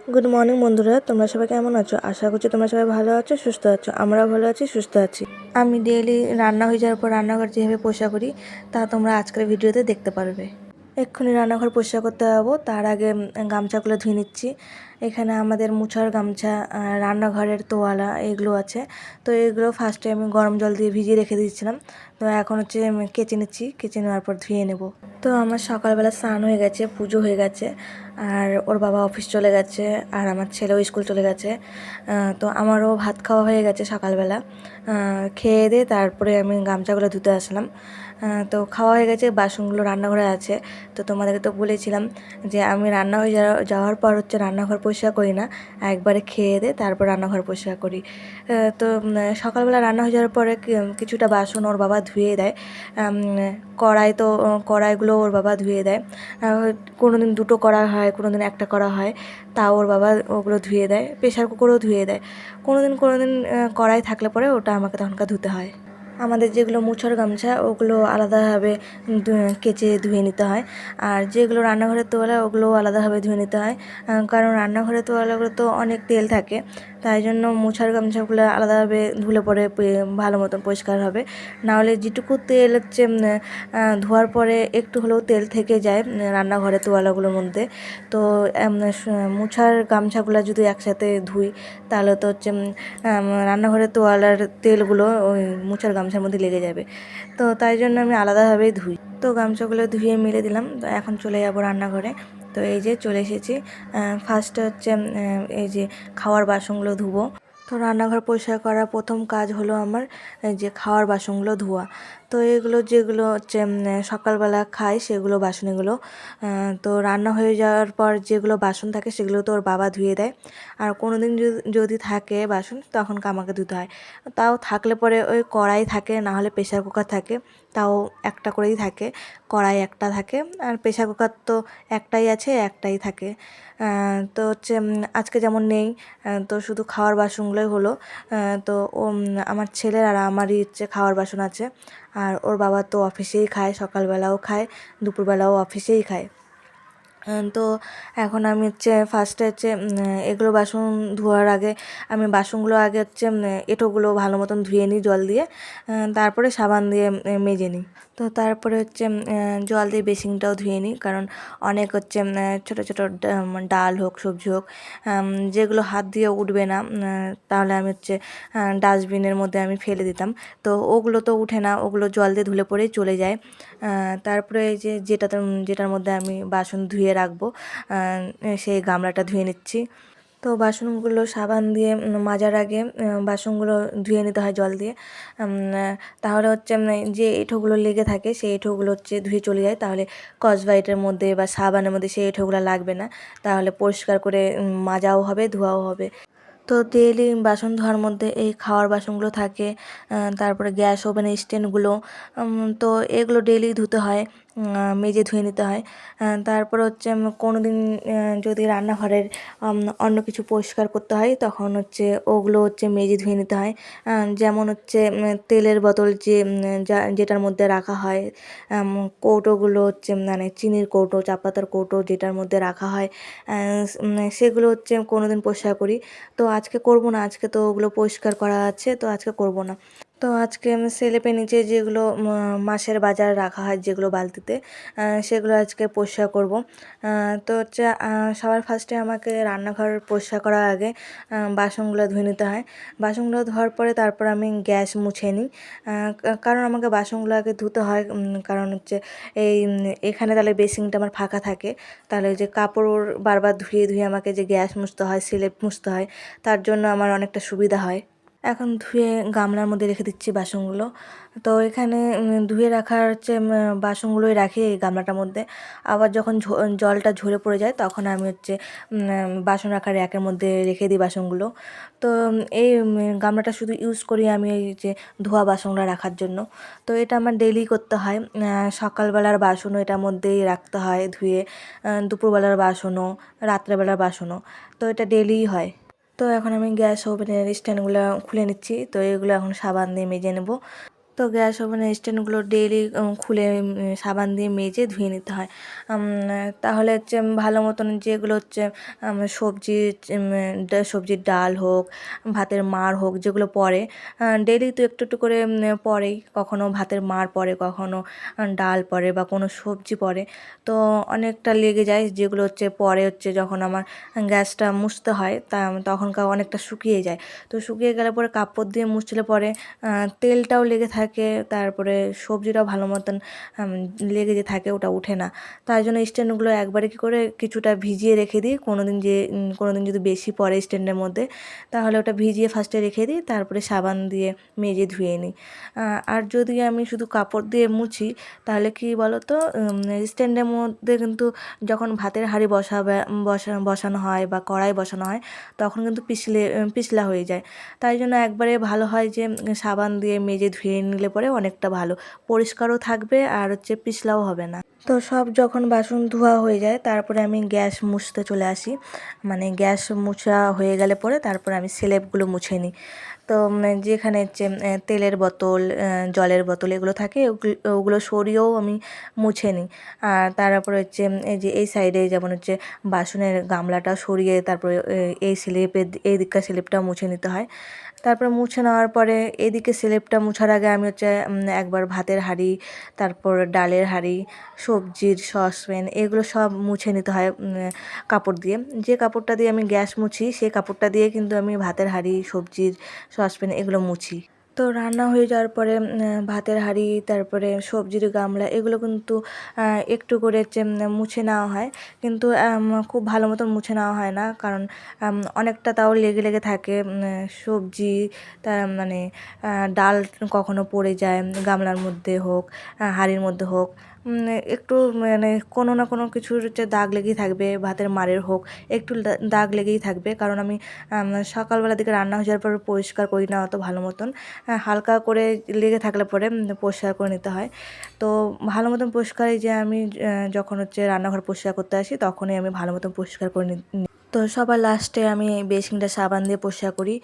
Good morning বন্ধুরা, তোমরা সবাই কেমন আছো? আশা করছি তোমরা সবাই ভালো আছো, সুস্থ আছো। আমরাও ভালো আছি, সুস্থ আছি। আমি ডেইলি রান্না হয়ে যাওয়ার পর রান্নাঘর যেভাবে পরিষ্কার করি তা তোমরা আজকের ভিডিওতে দেখতে পারবে। এক্ষুনি রান্নাঘর পরিষ্কার করতে যাবো, তার আগে গামছাগুলো ধুয়ে নিচ্ছি। এখানে আমাদের মুছার গামছা, রান্নাঘরের তোয়ালা এগুলো আছে। তো এগুলো ফার্স্টে আমি গরম জল দিয়ে ভিজিয়ে রেখে দিয়েছিলাম। তো এখন হচ্ছে কেচে নিচ্ছি, কেচে নেওয়ার পর ধুয়ে নেব। তো আমার সকালবেলা স্নান হয়ে গেছে, পুজো হয়ে গেছে, আর ওর বাবা অফিস চলে গেছে, আর আমার ছেলেও স্কুল চলে গেছে। তো আমারও ভাত খাওয়া হয়ে গেছে সকালবেলা। খেয়ে দিয়ে তারপরে আমি গামছাগুলো ধুতে আসলাম। তো খাওয়া হয়ে গেছে, বাসনগুলো রান্নাঘরে আছে। তো তোমাদেরকে তো বলেছিলাম যে আমি রান্না হয়ে যাওয়ার পর হচ্ছে রান্নাঘর পরিষ্কার করি না, একবারে খেয়ে দিয়ে তারপর রান্নাঘর পরিষ্কার করি। তো সকালবেলা রান্না হয়ে যাওয়ার পরে কিছুটা বাসন ওর বাবা ধুয়ে দেয়। কড়াইগুলো ওর বাবা ধুয়ে দেয়। কোনো দিন দুটো করা হয়, কোনো দিন একটা করা হয়, তাও ওর বাবা ওগুলো ধুয়ে দেয়। প্রেশার কুকারও ধুয়ে দেয়। কোনো দিন কড়াই থাকলে পরে ওটা আমাকে তখনকার ধুতে হয়। আমাদের যেগুলো মুছার গামছা ওগুলো আলাদাভাবে কেচে ধুয়ে নিতে হয়, আর যেগুলো রান্নাঘরের তোয়ালা ওগুলোও আলাদাভাবে ধুয়ে নিতে হয়। কারণ রান্নাঘরের তোয়ালাগুলো তো অনেক তেল থাকে, তাই জন্য মুছার গামছাগুলো আলাদাভাবে ধুলে পরে ভালো মতন পরিষ্কার হবে। নাহলে যেটুকু তেল হচ্ছে ধোয়ার পরে একটু হলেও তেল থেকে যায় রান্নাঘরের তোয়ালাগুলোর মধ্যে। তো মুছার গামছাগুলো যদি একসাথে ধুই তাহলে তো হচ্ছে রান্নাঘরের তোয়ালার তেলগুলো ওই মুছার গামছার মধ্যে লেগে যাবে। তো তাই জন্য আমি আলাদাভাবেই ধুই। তো গামছাগুলো ধুয়ে মেলে দিলাম। তো এখন চলে যাব রান্নাঘরে। তো এই যে চলে এসেছি। ফার্স্টে হচ্ছে এই যে খাওয়ার বাসনগুলো ধুবো। তো রান্নাঘর পরিষ্কার করার প্রথম কাজ হলো আমার এই যে খাওয়ার বাসনগুলো ধোয়া। তো এগুলো যেগুলো হচ্ছে সকালবেলা খাই সেগুলো বাসন এগুলো। তো রান্না হয়ে যাওয়ার পর যেগুলো বাসন থাকে সেগুলো তো ওর বাবা ধুয়ে দেয়। আর কোনো দিন যদি থাকে বাসন তখন আমাকে ধুতে হয়। তাও থাকলে পরে ওই কড়াই থাকে, না হলে প্রেশার কুকার থাকে, তাও একটা করেই থাকে। কড়াই একটা থাকে, আর প্রেশার কুকার তো একটাই আছে, একটাই থাকে। তো হচ্ছে আজকে যেমন নেই, তো শুধু খাওয়ার বাসনগুলোই হলো। তো আমার ছেলের আর আমারই হচ্ছে খাওয়ার বাসন আছে। আর ওর বাবা তো অফিসেই খায়, সকালবেলাও খায়, দুপুরবেলাও অফিসেই খায়। তো এখন আমি হচ্ছে ফার্স্টে হচ্ছে এগুলো বাসন ধোয়ার আগে আমি বাসনগুলো আগে হচ্ছে এঁঠোগুলো ভালো মতন ধুয়ে নিই জল দিয়ে। তারপরে সাবান দিয়ে মেজে নিই। তো তারপরে হচ্ছে জল দিয়ে বেসিনটাও ধুয়ে নিই, কারণ অনেক হচ্ছে ছোটো ছোটো ডাল হোক, সবজি হোক, যেগুলো হাত দিয়ে উঠবে না, তাহলে আমি হচ্ছে ডাস্টবিনের মধ্যে আমি ফেলে দিতাম। তো ওগুলো তো উঠে না, ওগুলো জল দিয়ে ধুলে পরেই চলে যায়। তারপরে এই যে যেটার মধ্যে আমি বাসন ধুয়ে রাখবো, সেই গামলাটা ধুয়ে নিচ্ছি। তো বাসনগুলো সাবান দিয়ে মাজার আগে বাসনগুলো ধুয়ে নিতে হয় জল দিয়ে। তাহলে হচ্ছে যে এঁঠোগুলো লেগে থাকে সেই এঁঠোগুলো হচ্ছে ধুয়ে চলে যায়। তাহলে স্কচব্রাইটের মধ্যে বা সাবানের মধ্যে সেই এঁঠোগুলো লাগবে না। তাহলে পরিষ্কার করে মাজাও হবে, ধোয়াও হবে। তো ডেইলি বাসন ধোয়ার মধ্যে এই খাওয়ার বাসনগুলো থাকে। তারপরে গ্যাস ওভেনের স্ট্যান্ডগুলো, তো এগুলো ডেইলি ধুতে হয়, মেজে ধুয়ে নিতে হয়। তারপরে হচ্ছে কোনো দিন যদি রান্নাঘরের অন্য কিছু পরিষ্কার করতে হয় তখন হচ্ছে ওগুলো হচ্ছে মেজে ধুয়ে নিতে হয়। যেমন হচ্ছে তেলের বোতল যেটার মধ্যে রাখা হয়, কৌটোগুলো হচ্ছে মানে চিনির কৌটো, চা পাতার কৌটো যেটার মধ্যে রাখা হয়, সেগুলো হচ্ছে কোনো দিন পরিষ্কার করি। তো আজকে করব না, আজকে তো ওগুলো পরিষ্কার করা আছে, তো আজকে করব না। তো আজকে আমি সেলেপের নিচে যেগুলো মাছের বাজার রাখা হয় যেগুলো বালতিতে, সেগুলো আজকে পরিষ্কার করব। তো হচ্ছে সবার ফার্স্টে আমাকে রান্নাঘর পরিষ্কার করার আগে বাসনগুলো ধুয়ে নিতে হয়। বাসনগুলো ধোয়ার পরে তারপর আমি গ্যাস মুছে নিই। কারণ আমাকে বাসনগুলো আগে ধুতে হয়, কারণ হচ্ছে এখানে তাহলে বেসিনটা আমার ফাঁকা থাকে। তাহলে যে কাপড় বারবার ধুয়ে ধুয়ে আমাকে যে গ্যাস মুছতে হয়, স্লেপ মুছতে হয়, তার জন্য আমার অনেকটা সুবিধা হয়। এখন ধুয়ে গামলার মধ্যে রেখে দিচ্ছি বাসনগুলো। তো এখানে ধুয়ে রাখার হচ্ছে বাসনগুলোই রাখি এই গামলাটার মধ্যে। আবার যখন জলটা ঝরে পড়ে যায় তখন আমি হচ্ছে বাসন রাখার র্যাকের মধ্যে রেখে দিই বাসনগুলো। তো এই গামলাটা শুধু ইউজ করি আমি এই যে ধোয়া বাসনগুলো রাখার জন্য। তো এটা আমার ডেইলি করতে হয়। সকালবেলার বাসনও এটার মধ্যেই রাখতে হয় ধুয়ে, দুপুরবেলার বাসনও, রাত্রেবেলার বাসনও। তো এটা ডেইলিই হয়। তো এখন আমি গ্যাস ওভেনের স্ট্যান্ডগুলো খুলে নিচ্ছি। তো এগুলো এখন সাবান দিয়ে মেজে নেব। তো তো গ্যাস ওভেনের স্ট্যান্ডগুলো ডেইলি খুলে সাবান দিয়ে মেজে ধুয়ে নিতে হয়। তাহলে হচ্ছে ভালো মতন যেগুলো হচ্ছে সবজির ডাল হোক, ভাতের মাড় হোক, যেগুলো পড়ে ডেইলি তো একটু একটু করে পড়েই, কখনো ভাতের মাড় পড়ে, কখনো ডাল পড়ে বা কোনো সবজি পড়ে, তো অনেকটা লেগে যায়। যেগুলো হচ্ছে পরে হচ্ছে যখন আমার গ্যাসটা মুছতে হয় তখনকার অনেকটা শুকিয়ে যায়। তো শুকিয়ে গেলে পরে কাপড় দিয়ে মুছলে পরে তেলটাও লেগে থাকে, তারপরে সবজিটাও ভালো মতন লেগে যে থাকে, ওটা উঠে না। তাই জন্য স্ট্যান্ডগুলো একবারে কী করে কিছুটা ভিজিয়ে রেখে দিই। কোনো দিন যদি বেশি পড়ে স্ট্যান্ডের মধ্যে, তাহলে ওটা ভিজিয়ে ফার্স্টে রেখে দিই, তারপরে সাবান দিয়ে মেজে ধুয়ে নিই। আর যদি আমি শুধু কাপড় দিয়ে মুছি, তাহলে কি বলো তো, স্ট্যান্ডের মধ্যে কিন্তু যখন ভাতের হাঁড়ি বসানো হয় বা কড়াই বসানো হয়, তখন কিন্তু পিছলা হয়ে যায়। তাই জন্য একবারে ভালো হয় যে সাবান দিয়ে মেজে ধুয়ে নিলে পরে অনেকটা ভালো পরিষ্কারও থাকবে, আর হচ্ছে পিছলাও হবে না। তো সব যখন বাসন ধোয়া হয়ে যায়, তারপরে আমি গ্যাস মুছতে চলে আসি। মানে গ্যাস মুছা হয়ে গেলে পরে তারপরে আমি স্ল্যাবগুলো মুছে নিই। তো যেখানে হচ্ছে তেলের বোতল, জলের বোতল এগুলো থাকে, ওগুলো সরিয়েও আমি মুছে নিই। আর তারপরে হচ্ছে এই সাইডে যেমন হচ্ছে বাসনের গামলাটা সরিয়ে তারপরে এই দিককার স্ল্যাবটা মুছে নিতে হয়। তারপরে মুছে নেওয়ার পরে এদিকে স্ল্যাবটা মোছার আগে আমি হচ্ছে একবার ভাতের হাঁড়ি, তারপর ডালের হাঁড়ি, সবজির সসপ্যান, এগুলো সব মুছে নিতে হয় কাপড় দিয়ে। যে কাপড়টা দিয়ে আমি গ্যাস মুছি, সেই কাপড়টা দিয়ে কিন্তু আমি ভাতের হাঁড়ি, সবজির সসপ্যান এগুলো মুছি। তো রান্না হয়ে যাওয়ার পরে ভাতের হাঁড়ি, তারপরে সবজির গামলা, এগুলো কিন্তু একটু করে হচ্ছে মুছে নেওয়া হয়। কিন্তু খুব ভালো মতন মুছে নেওয়া হয় না, কারণ অনেকটা তাও লেগে লেগে থাকে। সবজি মানে ডাল কখনো পড়ে যায়, গামলার মধ্যে হোক, হাঁড়ির মধ্যে হোক, একটু মানে কোনো না কোনো কিছুর হচ্ছে দাগ লেগেই থাকবে। ভাতের মাড়ের হোক, একটু দাগ লেগেই থাকবে, কারণ আমি সকালবেলা দিকে রান্না হয়ে যাওয়ার পর পরিষ্কার করি না অত ভালো মতন। হালকা করে লেগে থাকলে পরে পরিষ্কার করে নিতে হয়। তো ভালো মতন পরিষ্কার, এই যে আমি যখন হচ্ছে রান্নাঘর পরিষ্কার করতে আসি, তখনই আমি ভালো মতন পরিষ্কার করে নিই। তো সবার লাস্টে আমি বেসিনটা সাবান দিয়ে পরিষ্কার করি।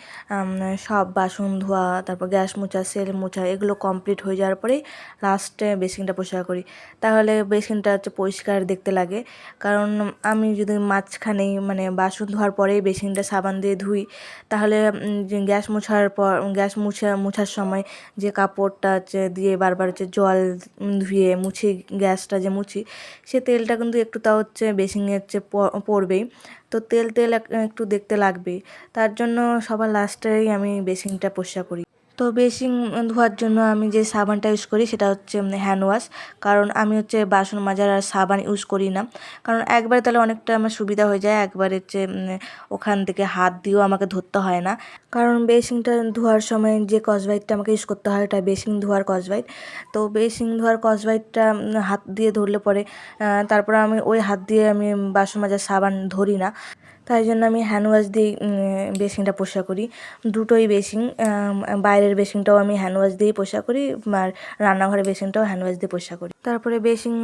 সব বাসন ধোয়া, তারপর গ্যাস মোছা, সেল মোছা, এগুলো কমপ্লিট হয়ে যাওয়ার পরেই লাস্টে বেসিনটা পরিষ্কার করি। তাহলে বেসিনটা হচ্ছে পরিষ্কার দেখতে লাগে। কারণ আমি যদি মাঝখানেই মানে বাসন ধোয়ার পরেই বেসিনটা সাবান দিয়ে ধুই, তাহলে যে মোছার সময় যে কাপড়টা হচ্ছে দিয়ে বারবার হচ্ছে জল ধুয়ে মুছি, গ্যাসটা যে মুছি, সে তেলটা কিন্তু একটু তাও হচ্ছে বেসিনে হচ্ছে পড়বেই। তো তেল তেল একটু দেখতে লাগবেই। তার জন্য সবার লাস্টেই আমি বেসিনটা পরিষ্কার করি। তো বেসিন ধোয়ার জন্য আমি যে সাবানটা ইউজ করি সেটা হচ্ছে হ্যান্ড ওয়াশ। কারণ আমি হচ্ছে বাসন মাজার আর সাবান ইউজ করি না। কারণ একবারে তাহলে অনেকটা আমার সুবিধা হয়ে যায়, একবারে হচ্ছে ওখান থেকে হাত দিয়েও আমাকে ধরতে হয় না। কারণ বেসিনটা ধোয়ার সময় যে স্কচব্রাইটটা আমাকে ইউজ করতে হয়, ওটা বেসিন ধোয়ার স্কচব্রাইট। তো বেসিন ধোয়ার স্কচব্রাইটটা হাত দিয়ে ধরলে পরে তারপরে আমি ওই হাত দিয়ে আমি বাসন মাজার সাবান ধরি না। তাই জন্য আমি হ্যান্ড ওয়াশ দিয়েই বেসিনটা পরিষ্কার করি। দুটোই বেসিন, বাইরের বেসিনটাও আমি হ্যান্ড ওয়াশ দিয়েই পরিষ্কার করি, আর রান্নাঘরের বেসিনটাও হ্যান্ড ওয়াশ দিয়ে পরিষ্কার করি। তারপরে বেসিন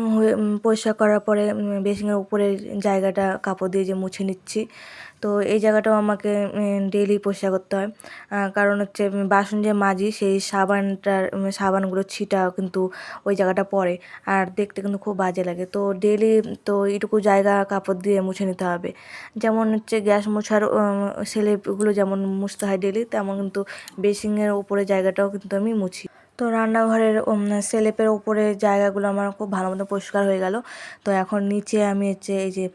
পরিষ্কার করার পরে বেসিনের উপরের জায়গাটা কাপড় দিয়ে যে মুছে নিচ্ছি। তো এই জায়গাটাও আমাকে ডেইলি পরিষ্কার করতে হয়। কারণ হচ্ছে বাসন যে মাজি, সেই সাবানগুলোর ছিটা কিন্তু ওই জায়গাটা পড়ে, আর দেখতে কিন্তু খুব বাজে লাগে। তো ডেইলি তো এইটুকু জায়গা কাপড় দিয়ে মুছে নিতে হবে। যেমন হচ্ছে গ্যাস মোছার স্ল্যাবগুলো যেমন মুছতে হয় ডেইলি, তেমন কিন্তু বেসিনের উপরে জায়গাটাও কিন্তু আমি মুছি। তো রান্নাঘরের স্ল্যাবের উপরে জায়গাগুলো আমার খুব ভালো মতো পরিষ্কার হয়ে গেল। তো এখন নিচে আমি হচ্ছে এই যে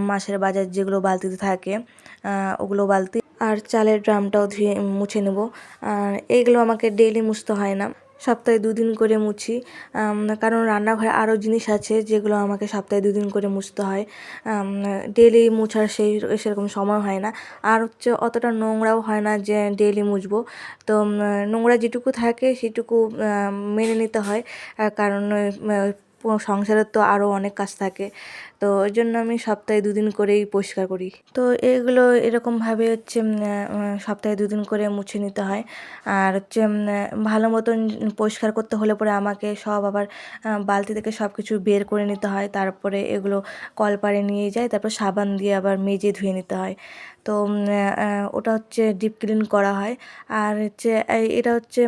মাছের বাজার যেগুলো বালতিতে থাকে, ওগুলো বালতি আর চালের ড্রামটাও ধুয়ে মুছে নেব। এইগুলো আমাকে ডেইলি মুছতে হয় না, সপ্তাহে 2 দিন করে মুছি। কারণ রান্নাঘরে আরও জিনিস আছে যেগুলো আমাকে সপ্তাহে 2 দিন করে মুছতে হয়। ডেইলি মুছার সেরকম সময় হয় না, আর হচ্ছে অতটা নোংরাও হয় না যে ডেইলি মুছবো। তো নোংরা যেটুকু থাকে সেটুকু মেনে নিতে হয়, কারণ সংসারের তো আরও অনেক কাজ থাকে। তো ওই জন্য আমি সপ্তাহে 2 দিন করেই পরিষ্কার করি। তো এগুলো এরকমভাবে হচ্ছে সপ্তাহে 2 দিন করে মুছে নিতে হয়। আর হচ্ছে ভালো মতন পরিষ্কার করতে হলে পরে আমাকে সব আবার বালতি থেকে সব কিছু বের করে নিতে হয়। তারপরে এগুলো কলপাড়ে নিয়ে যাই, তারপর সাবান দিয়ে আবার মেজে ধুয়ে নিতে হয়। তো ওটা হচ্ছে ডিপ ক্লিন করা হয়। আর হচ্ছে এটা হচ্ছে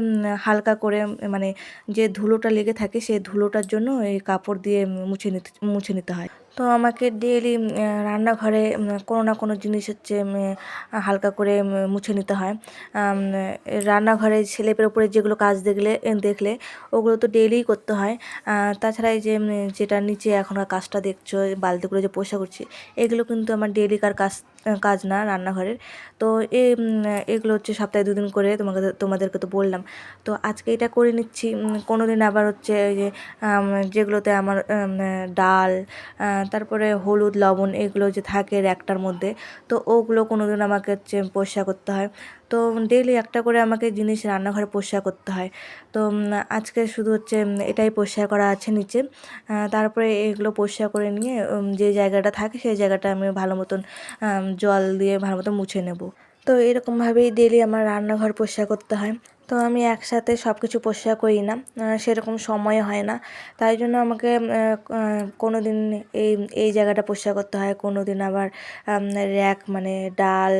হালকা করে মানে যে ধুলোটা লেগে থাকে সেই ধুলোটার জন্য এই কাপড় দিয়ে মুছে নিতে হয়। তো আমাকে ডেইলি রান্নাঘরে কোনো না কোনো জিনিস হচ্ছে হালকা করে মুছে নিতে হয়। রান্নাঘরে ছেলেপের উপরে যেগুলো কাজ দেখলে ওগুলো তো ডেইলিই করতে হয়। তাছাড়া এই যে যেটা নিচে এখন কাজটা দেখছো, বালতিগুলো যে পরিষ্কার করছি, এগুলো কিন্তু আমার ডেইলিকার কাজ না রান্নাঘরের। তো এগুলো হচ্ছে সপ্তাহে 2 দিন করে তোমাদেরকে তো বললাম। তো আজকে এটা করে নিচ্ছি। কোনো দিন আবার হচ্ছে এই যে যেগুলোতে আমার ডাল, তারপরে হলুদ, লবণ এগুলো যে থাকে র্যাকটার মধ্যে, তো ওগুলো কোনো দিন আমাকে হচ্ছে পরিষ্কার করতে হয়। তো ডেইলি একটা করে আমাকে জিনিস রান্নাঘরে পরিষ্কার করতে হয়। তো আজকে শুধু হচ্ছে এটাই পরিষ্কার করা আছে নিচে। তারপরে এগুলো পরিষ্কার করে নিয়ে যে জায়গাটা থাকে সেই জায়গাটা আমি ভালো মতন জল দিয়ে ভালো মতো মুছে নেব। তো এরকমভাবেই ডেইলি আমার রান্নাঘর পরিষ্কার করতে হয়। তো আমি একসাথে সব কিছু পরিষ্কার করি না, সেরকম সময় হয় না। তাই জন্য আমাকে কোনো দিন এই এই জায়গাটা পরিষ্কার করতে হয়, কোনো দিন আবার র্যাক মানে ডাল,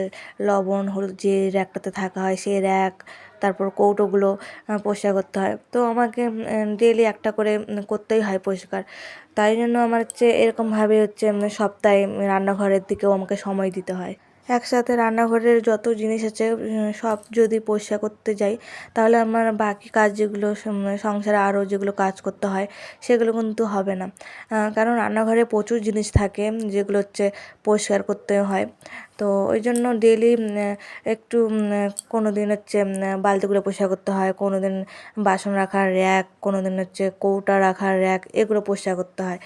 লবণ, হলুদ যে র্যাকটাতে থাকা হয় সেই র্যাক, তারপর কৌটোগুলো পরিষ্কার করতে হয়। তো আমাকে ডেইলি একটা করে করতেই হয় পরিষ্কার। তাই জন্য আমার হচ্ছে এরকমভাবে হচ্ছে সপ্তাহে রান্নাঘরের দিকেও আমাকে সময় দিতে হয়। একসাথে রান্নাঘরের যত জিনিস আছে সব যদি পরিষ্কার করতে যাই, তাহলে আমার বাকি কাজ যেগুলো সংসারে আরও যেগুলো কাজ করতে হয় সেগুলো কিন্তু হবে না। কারণ রান্নাঘরে প্রচুর জিনিস থাকে যেগুলো হচ্ছে পরিষ্কার করতে হয়। তো ওই জন্য ডেইলি একটু কোনো দিন হচ্ছে বালতিগুলো পরিষ্কার করতে হয়, কোনো দিন বাসন রাখার র্যাক, কোনো দিন হচ্ছে কৌটা রাখার র্যাক, এগুলো পরিষ্কার করতে হয়।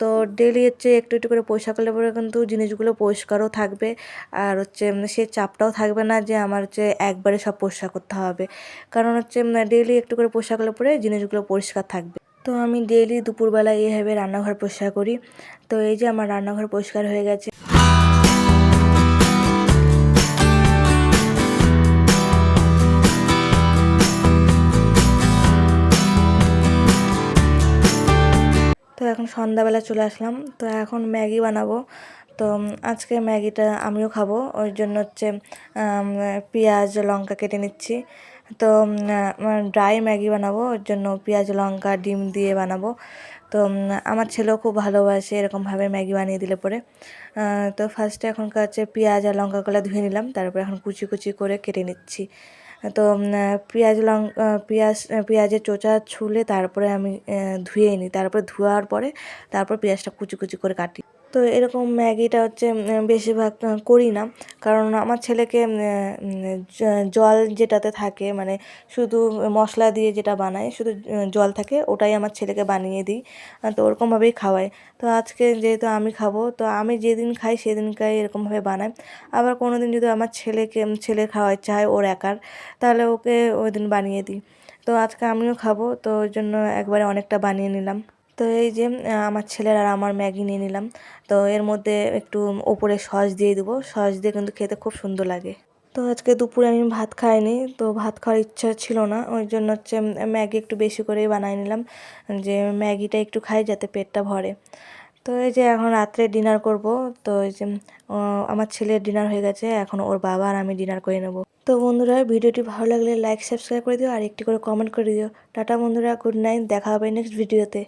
তো ডেইলি হচ্ছে একটু একটু করে পরিষ্কার করলে পরে কিন্তু জিনিসগুলো পরিষ্কারও থাকবে। আর হচ্ছে সে চাপটাও থাকবে না যে আমার হচ্ছে একবারে সব পরিষ্কার করতে হবে। কারণ হচ্ছে ডেইলি একটু করে পরিষ্কার করলে পরে জিনিসগুলো পরিষ্কার থাকবে। তো আমি ডেইলি দুপুরবেলা এইভাবে রান্নাঘর পরিষ্কার করি। তো এই যে আমার রান্নাঘর পরিষ্কার হয়ে গেছে। তো এখন সন্ধ্যাবেলা চলে আসলাম। তো এখন ম্যাগি বানাবো। তো আজকে ম্যাগিটা আমিও খাবো, ওই জন্য হচ্ছে পেঁয়াজ লঙ্কা কেটে নিচ্ছি। তো ড্রাই ম্যাগি বানাবো, ওর জন্য পেঁয়াজ লঙ্কা ডিম দিয়ে বানাবো। তো আমার ছেলেও খুব ভালোবাসে এরকমভাবে ম্যাগি বানিয়ে দিলে পরে। তো ফার্স্টে এখনকার হচ্ছে পেঁয়াজ আর লঙ্কাগুলো ধুয়ে নিলাম, তারপরে এখন কুচি কুচি করে কেটে নিচ্ছি। তো পেঁয়াজের চোচা ছুলে তারপরে আমি ধুয়ে নিই, তারপরে ধোয়ার পরে তারপর পেঁয়াজটা কুচি কুচি করে কাটি। তো এরকম ম্যাগিটা হচ্ছে বেশিরভাগ করি না, কারণ আমার ছেলেকে জল যেটাতে থাকে মানে শুধু মশলা দিয়ে যেটা বানায় শুধু জল থাকে, ওটাই আমার ছেলেকে বানিয়ে দিই। তো ওরকমভাবেই খাওয়াই। তো আজকে যেহেতু আমি খাবো, তো আমি যেদিন খাই সেদিনকাই এরকমভাবে বানাই। আবার কোনো দিন যদি আমার ছেলে খাওয়ার ইচ্ছা হয় ওর একার, তাহলে ওকে ওই দিন বানিয়ে দিই। তো আজকে আমিও খাবো, তো ওই জন্য একবারে অনেকটা বানিয়ে নিলাম। তো এই যে আমার ছেলের আর আমার ম্যাগি নিয়ে নিলাম। তো এর মধ্যে একটু ওপরে সস দিয়ে দেবো, সস দিয়ে কিন্তু খেতে খুব সুন্দর লাগে। তো আজকে দুপুরে আমি ভাত খাইনি, তো ভাত খাওয়ার ইচ্ছা ছিল না, ওই জন্য হচ্ছে ম্যাগি একটু বেশি করেই বানিয়ে নিলাম, যে ম্যাগিটা একটু খাই যাতে পেটটা ভরে। তো এই যে এখন রাত্রে ডিনার করব। তো এই যে আমার ছেলের ডিনার হয়ে গেছে, এখন ওর বাবা আর আমি ডিনার করে নেব। তো বন্ধুরা, ভিডিওটি ভালো লাগলে লাইক সাবস্ক্রাইব করে দিও আর একটি করে কমেন্ট করে দিও। টাটা বন্ধুরা, গুড নাইট, দেখা হবে নেক্সট ভিডিওতে।